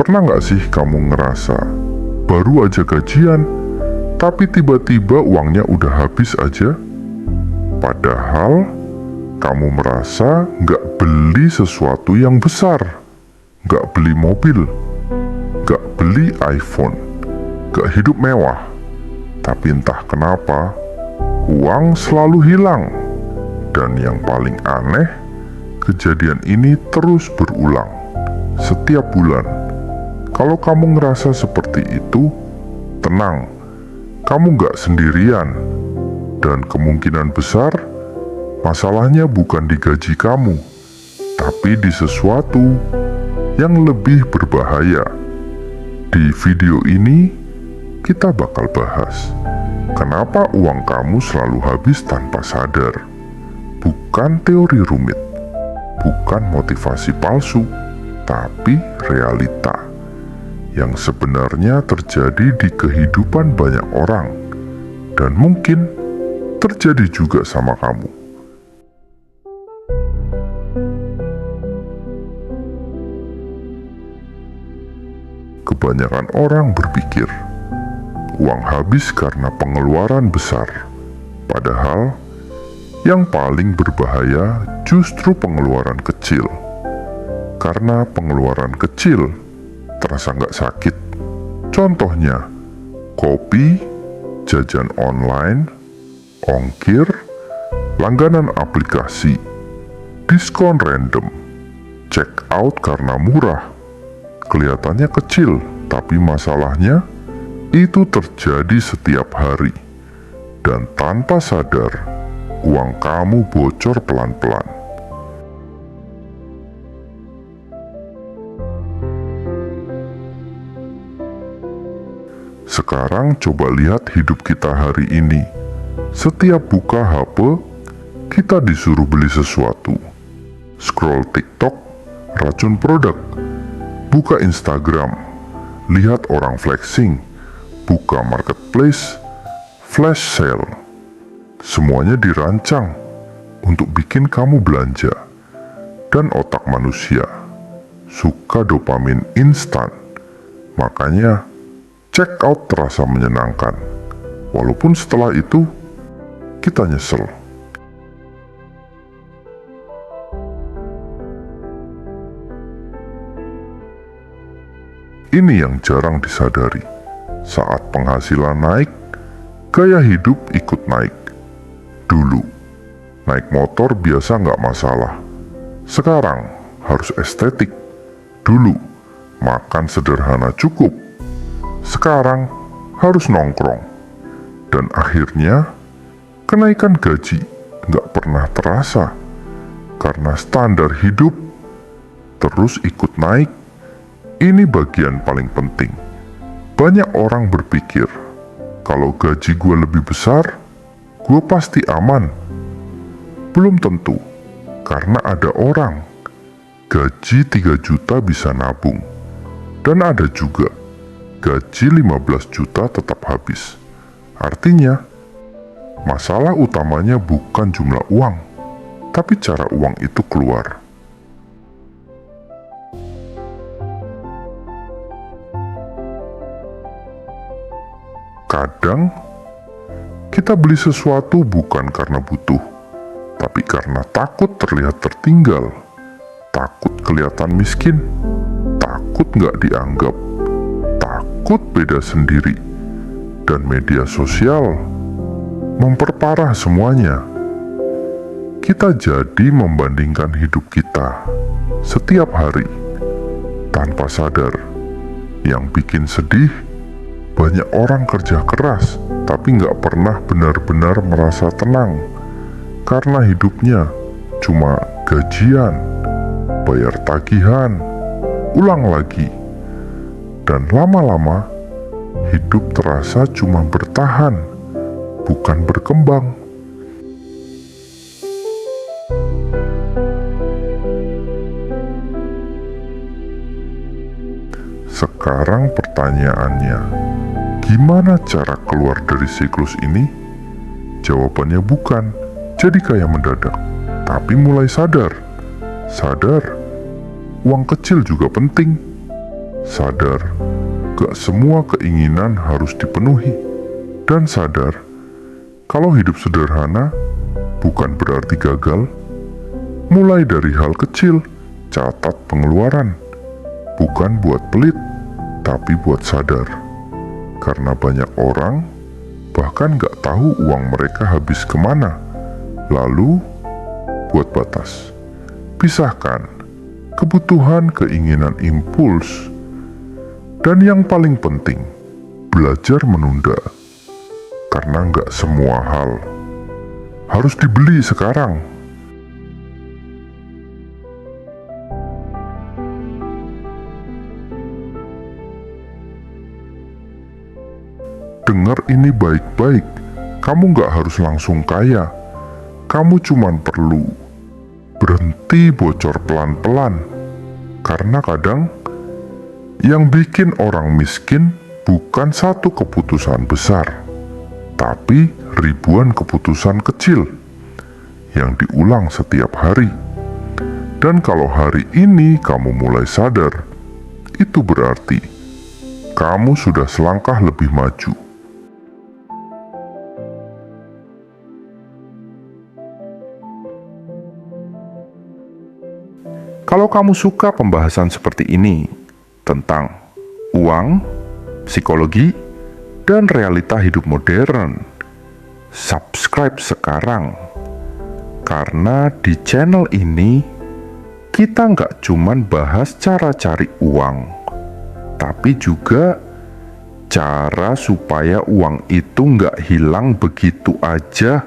Pernah nggak sih kamu ngerasa baru aja gajian, tapi tiba-tiba uangnya udah habis aja? Padahal kamu merasa nggak beli sesuatu yang besar, nggak beli mobil, nggak beli iPhone, nggak hidup mewah. Tapi entah kenapa, uang selalu hilang. Dan yang paling aneh, kejadian ini terus berulang setiap bulan. Kalau kamu ngerasa seperti itu, tenang, kamu nggak sendirian. Dan kemungkinan besar, masalahnya bukan di gaji kamu, tapi di sesuatu yang lebih berbahaya. Di video ini, kita bakal bahas kenapa uang kamu selalu habis tanpa sadar. Bukan teori rumit, bukan motivasi palsu, tapi realita yang sebenarnya terjadi di kehidupan banyak orang, dan mungkin terjadi juga sama kamu. Kebanyakan orang berpikir uang habis karena pengeluaran besar, padahal yang paling berbahaya justru pengeluaran kecil. Karena pengeluaran kecil terasa nggak sakit. Contohnya, kopi, jajan online, ongkir, langganan aplikasi, diskon random, check out karena murah. Kelihatannya kecil, tapi masalahnya itu terjadi setiap hari. Dan tanpa sadar, uang kamu bocor pelan-pelan. Sekarang coba lihat hidup kita hari ini. Setiap buka HP, kita disuruh beli sesuatu. Scroll TikTok, racun produk. Buka Instagram, lihat orang flexing. Buka marketplace, flash sale. Semuanya dirancang untuk bikin kamu belanja. Dan otak manusia suka dopamin instan. Makanya check out terasa menyenangkan, walaupun setelah itu kita nyesel. Ini yang jarang disadari. Saat penghasilan naik, gaya hidup ikut naik. Dulu, naik motor biasa nggak masalah. Sekarang harus estetik. Dulu, makan sederhana cukup. Sekarang harus nongkrong. Dan akhirnya kenaikan gaji nggak pernah terasa karena standar hidup terus ikut naik. Ini bagian paling penting. Banyak orang berpikir kalau gaji gue lebih besar, gue pasti aman. Belum tentu, karena ada orang gaji 3 juta bisa nabung, dan ada juga gaji 15 juta tetap habis. Artinya, masalah utamanya bukan jumlah uang, tapi cara uang itu keluar. Kadang, kita beli sesuatu bukan karena butuh, tapi karena takut terlihat tertinggal, takut kelihatan miskin, takut nggak dianggap, takut beda sendiri, dan media sosial memperparah semuanya. Kita jadi membandingkan hidup kita setiap hari tanpa sadar. Yang bikin sedih, banyak orang kerja keras tapi nggak pernah benar-benar merasa tenang karena hidupnya cuma gajian, bayar tagihan, ulang lagi. Dan lama-lama, hidup terasa cuma bertahan, bukan berkembang. Sekarang pertanyaannya, gimana cara keluar dari siklus ini? Jawabannya bukan jadi kaya mendadak, tapi mulai sadar. Sadar, uang kecil juga penting. Sadar gak semua keinginan harus dipenuhi, dan sadar kalau hidup sederhana bukan berarti gagal. Mulai dari hal kecil, catat pengeluaran, bukan buat pelit, tapi buat sadar. Karena banyak orang bahkan gak tahu uang mereka habis kemana. Lalu, buat batas. Pisahkan kebutuhan, keinginan, impuls. Dan yang paling penting, belajar menunda. Karena gak semua hal harus dibeli sekarang. Dengar ini baik-baik, kamu gak harus langsung kaya. Kamu cuman perlu berhenti bocor pelan-pelan. Karena kadang yang bikin orang miskin bukan satu keputusan besar, tapi ribuan keputusan kecil yang diulang setiap hari. Dan kalau hari ini kamu mulai sadar, itu berarti kamu sudah selangkah lebih maju. Kalau kamu suka pembahasan seperti ini tentang uang, psikologi, dan realita hidup modern, subscribe sekarang. Karena di channel ini kita nggak cuman bahas cara cari uang, tapi juga cara supaya uang itu nggak hilang begitu aja